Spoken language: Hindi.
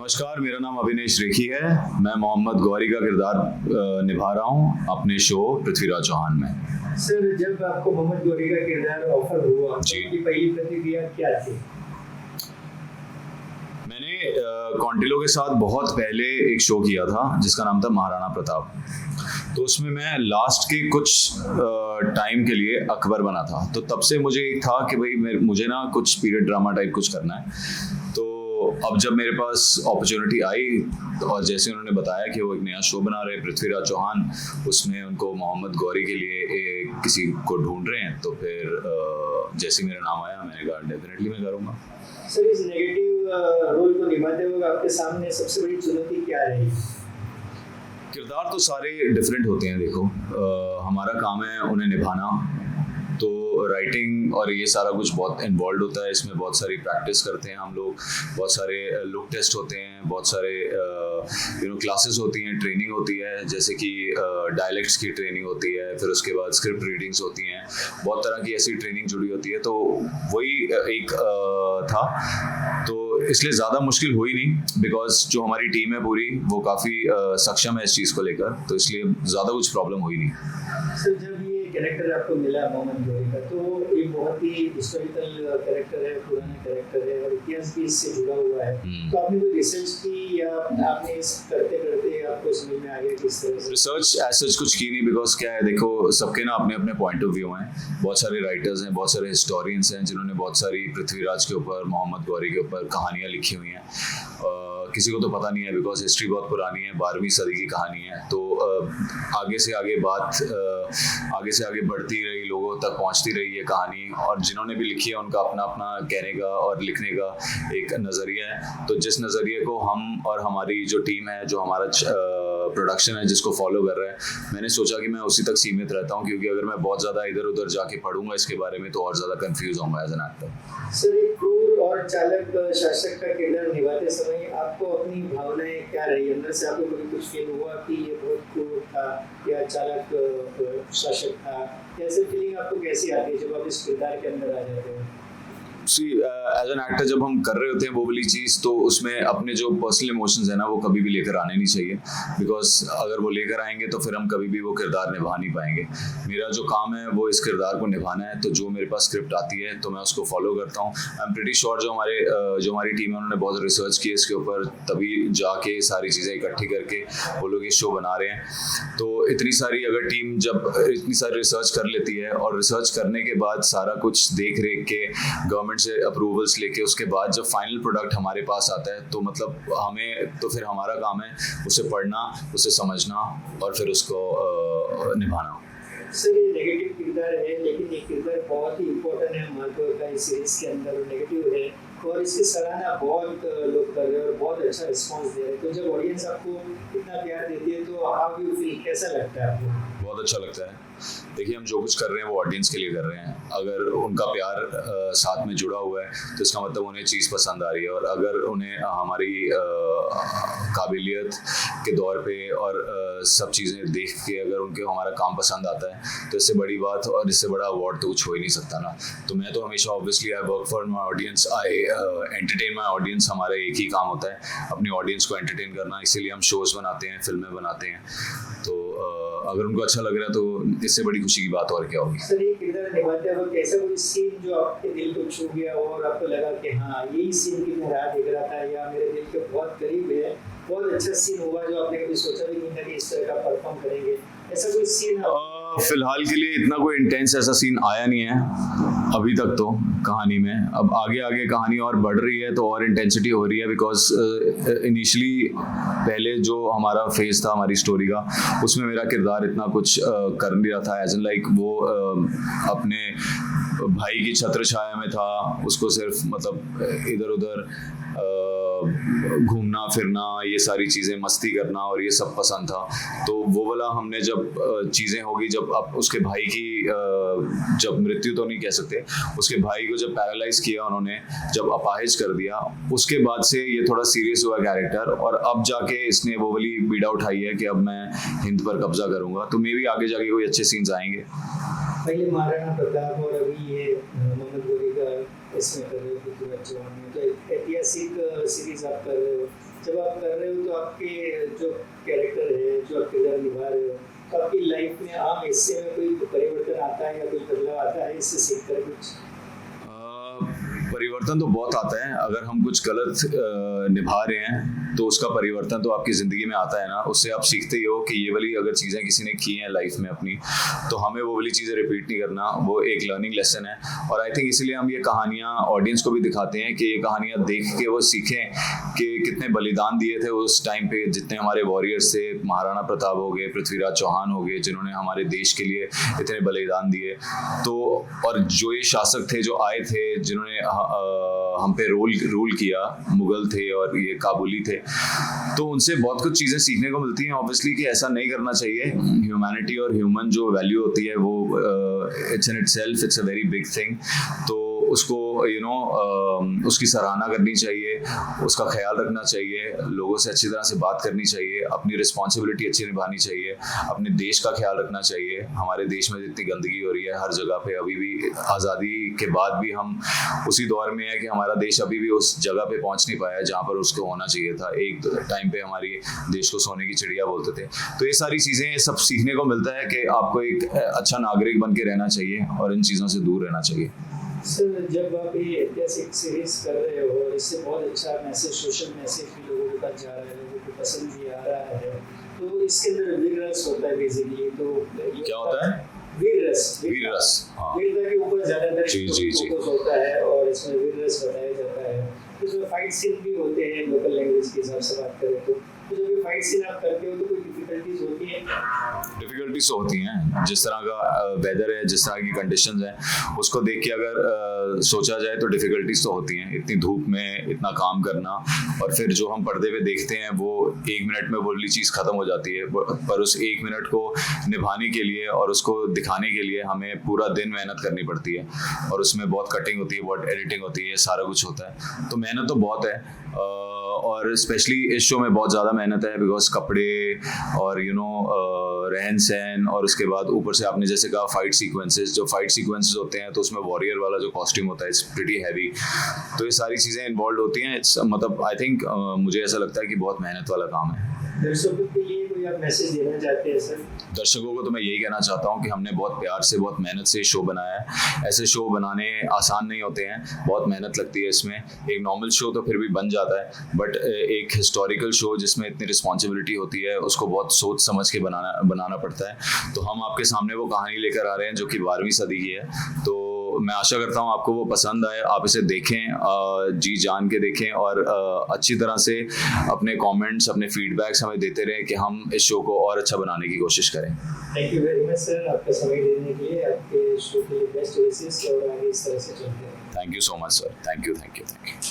नमस्कार, मेरा नाम अविनेश रेखी है। मैं मोहम्मद गौरी का किरदार निभा रहा हूँ अपने शो पृथ्वीराज चौहान में। सर, जब आपको मोहम्मद गौरी का किरदार ऑफर हुआ जी। तो आपकी पहली प्रतिक्रिया क्या थी? मैंने कॉन्टिलो के साथ बहुत पहले एक शो किया था जिसका नाम था महाराणा प्रताप। तो उसमें मैं लास्ट के कुछ टाइम के लिए अकबर बना था। तो तब से मुझे एक था कि भाई मुझे ना कुछ पीरियड ड्रामा टाइप कुछ करना है। तो अब जब मेरे पास अपॉर्चुनिटी आई और जैसे उन्होंने बताया कि वो एक नया शो बना रहे हैं पृथ्वीराज चौहान, उसमें उनको मोहम्मद गौरी के लिए किसी को ढूंढ रहे हैं, तो फिर जैसे मेरा नाम आया मैंने कहा डेफिनेटली मैं करूँगा। सर, इस नेगेटिव रोल को निभाते हुए आपके सामने सबसे बड़ी चुनौती क्या रही? किरदार तो सारे डिफरेंट होते हैं। देखो, हमारा काम है उन्हें निभाना, तो राइटिंग और ये सारा कुछ बहुत इन्वॉल्व होता है। इसमें बहुत सारी प्रैक्टिस करते हैं हम लोग, बहुत सारे लुक टेस्ट होते हैं, बहुत सारे क्लासेस होती हैं, ट्रेनिंग होती है, जैसे कि डायलेक्ट्स की ट्रेनिंग होती है, फिर उसके बाद स्क्रिप्ट रीडिंग्स होती हैं, बहुत तरह की ऐसी ट्रेनिंग जुड़ी होती है। तो वही एक था, तो इसलिए ज़्यादा मुश्किल हुई नहीं, बिकॉज जो हमारी टीम है पूरी वो काफ़ी सक्षम है इस चीज़ को लेकर, तो इसलिए ज़्यादा कुछ प्रॉब्लम हुई नहीं। सर, जब ये कैरेक्टर आपको मिला मोहम्मद गौरी का, तो ये बहुत ही हिस्टोरिकल कैरेक्टर है, पुराना कैरेक्टर है और इतिहास भी इससे जुड़ा हुआ है। तो आपने कोई रिसर्च की या आपने इस करते करते आपको समझ में आ गया किस तरह से? रिसर्च ऐसा कुछ की नहीं, बिकॉज क्या है, देखो सबके ना अपने अपने पॉइंट ऑफ व्यू हैं। बहुत सारे राइटर्स हैं, बहुत सारे हिस्टोरियंस हैं जिन्होंने बहुत सारी पृथ्वीराज के ऊपर, मोहम्मद गौरी के ऊपर कहानियाँ लिखी हुई हैं। किसी को तो पता नहीं है बिकॉज हिस्ट्री बहुत पुरानी है, 12वीं सदी की कहानी है। तो आगे से आगे बात आगे से आगे बढ़ती रही, लोगों तक पहुंचती रही ये कहानी, और जिन्होंने भी लिखी है उनका अपना अपना कहने का और लिखने का एक नज़रिया है। तो जिस नज़रिए को हम और हमारी जो टीम है, जो हमारा प्रोडक्शन है, जिसको फॉलो कर रहा है, मैंने सोचा कि मैं उसी तक सीमित रहता हूँ, क्योंकि अगर मैं बहुत ज़्यादा इधर उधर जाके पढ़ूंगा इसके बारे में तो और ज़्यादा कंफ्यूज होऊंगा एज एन एक्टर। सर, एक क्रूर और चालक शासक का किरदार निभाते समय आपको अपनी भावनाएं क्या रही? अंदर से आपको कभी कुछ फील हुआ कि ये बहुत क्रूर था या चालक शासक था? ऐसे फीलिंग आपको कैसी आती है जब आप इस किरदार के अंदर आ जाते हो? एज एन एक्टर जब हम कर रहे होते हैं वो वाली चीज़, तो उसमें अपने जो पर्सनल इमोशंस है ना वो कभी भी लेकर आने नहीं चाहिए, बिकॉज अगर वो लेकर आएंगे तो फिर हम कभी भी वो किरदार निभा नहीं पाएंगे। मेरा जो काम है वो इस किरदार को निभाना है, तो जो मेरे पास स्क्रिप्ट आती है तो मैं उसको फॉलो करता हूँ। आई एम प्रीटी श्योर जो हमारी टीम है उन्होंने बहुत रिसर्च की इसके ऊपर, तभी जाके सारी चीज़ें इकट्ठी करके वो लोग ये शो बना रहे हैं। तो इतनी सारी अगर टीम जब इतनी सारी रिसर्च कर लेती है, और रिसर्च करने के बाद सारा कुछ देख रेख के गवर्नमेंट से अप्रूवल्स लेके उसके बाद जब फाइनल प्रोडक्ट हमारे पास आता है, तो मतलब हमें तो फिर हमारा काम है उसे पढ़ना, उसे समझना और फिर उसको निभाना। सर, ये नेगेटिव किरदार है, लेकिन ये किरदार बहुत ही इम्पोर्टेंट है महत्व का इस सीरीज के अंदर, नेगेटिव है और इसकी सराहना बहुत लोग कर रहे हैं और बहुत अच्छा रिस्पांस दे रहे हैं। तो जब ऑडियंस आपको इतना प्यार देती है तो हाउ यू फील, कैसा लगता है आपको? बहुत अच्छा लगता है। देखिए, हम जो कुछ कर रहे हैं वो ऑडियंस के लिए कर रहे हैं। अगर उनका प्यार साथ में जुड़ा हुआ है तो इसका मतलब उन्हें चीज़ पसंद आ रही है, और अगर उन्हें हमारी काबिलियत के दौर पे और सब चीज़ें देख के अगर उनके हमारा काम पसंद आता है तो इससे बड़ी बात और इससे बड़ा अवार्ड तो कुछ हो ही नहीं सकता ना। तो मैं तो हमेशा obviously I work for my audience, I entertain my audience. हमारा एक ही काम होता है अपनी ऑडियंस को एंटरटेन करना, इसीलिए हम शोज़ बनाते हैं, फिल्में बनाते हैं। तो अगर उनको अच्छा लग रहा है तो इससे बड़ी खुशी की बात और क्या होगी। सर, ये किरदार निभाते वक्त ऐसा कोई सीन जो आपके दिल को छू गया और आपको लगा कि हाँ, यही सीन की मैं राह देख रहा था या मेरे दिल के बहुत करीब है, बहुत अच्छा सीन हुआ जो आपने कभी सोचा भी नहीं था कि इस तरह का परफॉर्म करेंगे, ऐसा कोई सीन? फिलहाल के लिए इतना कोई इंटेंस ऐसा सीन आया नहीं है अभी तक तो कहानी में। अब आगे आगे कहानी और बढ़ रही है तो और इंटेंसिटी हो रही है, बिकॉज इनिशियली पहले जो हमारा फेज था हमारी स्टोरी का, उसमें मेरा किरदार इतना कुछ कर नहीं रहा था, एज एन लाइक वो अपने भाई की छत्र छाया में था, उसको सिर्फ मतलब इधर उधर घूमना फिरना, ये सारी चीज़ें, मस्ती करना और ये सब पसंद था। तो वो वाला हमने जब चीज़ें होगी, जब अब उसके भाई की जब मृत्यु तो नहीं कह सकते, उसके भाई को जब पैरालाइज किया उन्होंने, जब अपाहिज कर दिया, उसके बाद से ये थोड़ा सीरियस हुआ कैरेक्टर, और अब जाके इसने वो वाली बीड़ा उठाई है कि अब मैं हिंद पर कब्जा करूंगा। तो मे भी आगे जाके कोई अच्छे सीन्स आएंगे। पहले महाराणा प्रताप और अभी ये मोहम्मद गौरी का इसमें कर रहे हो पृथ्वीराज चौहान में, तो ऐतिहासिक सीरीज आप कर रहे हो, जब आप कर रहे हो तो आपके जो कैरेक्टर है, जो आप किरदार निभा रहे हो, तो आपकी लाइफ में आम हिस्से में कोई परिवर्तन आता है या कोई बदलाव आता है इससे सीखकर कुछ? परिवर्तन तो बहुत आता है। अगर हम कुछ गलत निभा रहे हैं तो उसका परिवर्तन तो आपकी ज़िंदगी में आता है ना। उससे आप सीखते ही हो कि ये वाली अगर चीज़ें किसी ने की हैं लाइफ में अपनी, तो हमें वो वाली चीज़ें रिपीट नहीं करना। वो एक लर्निंग लेसन है। और आई थिंक इसीलिए हम ये कहानियाँ ऑडियंस को भी दिखाते हैं कि ये कहानियाँ देख के वो सीखें कि कितने बलिदान दिए थे उस टाइम पे, जितने हमारे वॉरियर्स थे, महाराणा प्रताप हो गए, पृथ्वीराज चौहान हो गए, जिन्होंने हमारे देश के लिए इतने बलिदान दिए। तो और जो ये शासक थे जो आए थे, जिन्होंने हम पे रूल किया, मुगल थे और ये काबुली थे, तो उनसे बहुत कुछ चीज़ें सीखने को मिलती हैं ऑब्वियसली कि ऐसा नहीं करना चाहिए। ह्यूमैनिटी और ह्यूमन जो वैल्यू होती है वो it's in itself it's a very big thing. तो उसको उसकी सराहना करनी चाहिए, उसका ख्याल रखना चाहिए, लोगों से अच्छी तरह से बात करनी चाहिए, अपनी रिस्पॉन्सिबिलिटी अच्छी निभानी चाहिए, अपने देश का ख्याल रखना चाहिए। हमारे देश में जितनी गंदगी हो रही है हर जगह पे, अभी भी आज़ादी के बाद भी हम उसी दौर में है कि हमारा देश अभी भी उस जगह पे पहुंच नहीं पाया जहाँ पर उसको होना चाहिए था। एक टाइम पे हमारी देश को सोने की चिड़िया बोलते थे। तो ये सारी चीज़ें सब सीखने को मिलता है कि आपको एक अच्छा नागरिक बन के रहना चाहिए और इन चीज़ों से दूर रहना चाहिए। सर, जब आप ये ऐतिहासिक सीरीज कर रहे हो, इससे बहुत अच्छा मैसेज, सोशल मैसेज भी लोगों के पास जा रहा है, लोगों को पसंद भी आ रहा है, तो इसके अंदर वीर रस होता है बेसिकली। तो क्या होता है? वीर रस। हाँ। वीरता के ऊपर ज़्यादातर जी। फोकस होता है और इसमें वीर रस बताया जाता है। इसमें फाइट सीन भी होते हैं, लोकल लैंग्वेज के हिसाब से बात करें तो जब ये फाइट सीन आप करते हो तो कोई डिफिकल्टीज होती है? डिफिकल्टीज होती हैं। जिस तरह का वेदर है, जिस तरह की कंडीशंस हैं, उसको देख के अगर सोचा जाए तो डिफिकल्टीज तो होती हैं। इतनी धूप में इतना काम करना, और फिर जो हम पर्दे पे देखते हैं वो 1 मिनट में वो वाली चीज़ ख़त्म हो जाती है, पर उस 1 मिनट को निभाने के लिए और उसको दिखाने के लिए हमें पूरा दिन मेहनत करनी पड़ती है। और उसमें बहुत कटिंग होती है, बहुत एडिटिंग होती है, सारा कुछ होता है। तो मेहनत तो बहुत है। और स्पेशली इस शो में बहुत ज़्यादा मेहनत है, बिकॉज कपड़े और रहन सहन, और उसके बाद ऊपर से आपने जैसे कहा फाइट सीक्वेंसेस, जो फाइट सीक्वेंसेस होते हैं तो उसमें वॉरियर वाला जो कॉस्ट्यूम होता है इट्स प्रीटी हैवी। तो ये सारी चीज़ें इन्वॉल्व होती हैं। इट्स मतलब आई थिंक मुझे ऐसा लगता है कि बहुत मेहनत वाला काम है। दर्शकों के लिए कोई आप मैसेज देना चाहते हैं सर? दर्शकों को तो मैं यही कहना चाहता हूँ कि हमने बहुत प्यार से, बहुत मेहनत से शो बनाया है। ऐसे शो बनाने आसान नहीं होते हैं, बहुत मेहनत लगती है इसमें। एक नॉर्मल शो तो फिर भी बन जाता है, बट एक हिस्टोरिकल शो जिसमें इतनी रिस्पॉन्सिबिलिटी होती है, उसको बहुत सोच समझ के बनाना पड़ता है। तो हम आपके सामने वो कहानी लेकर आ रहे हैं जो कि 12वीं सदी की है। तो मैं आशा करता हूँ आपको वो पसंद आए, आप इसे देखें, जी जान के देखें, और अच्छी तरह से अपने कमेंट्स, अपने फीडबैक्स हमें देते रहें कि हम इस शो को और अच्छा बनाने की कोशिश करें। Thank you very much sir, आपका समय देने के लिए। आपके शो के लिए बेस्ट विशेस और आगे इस तरह से चलते हैं। Thank you so much sir. Thank you.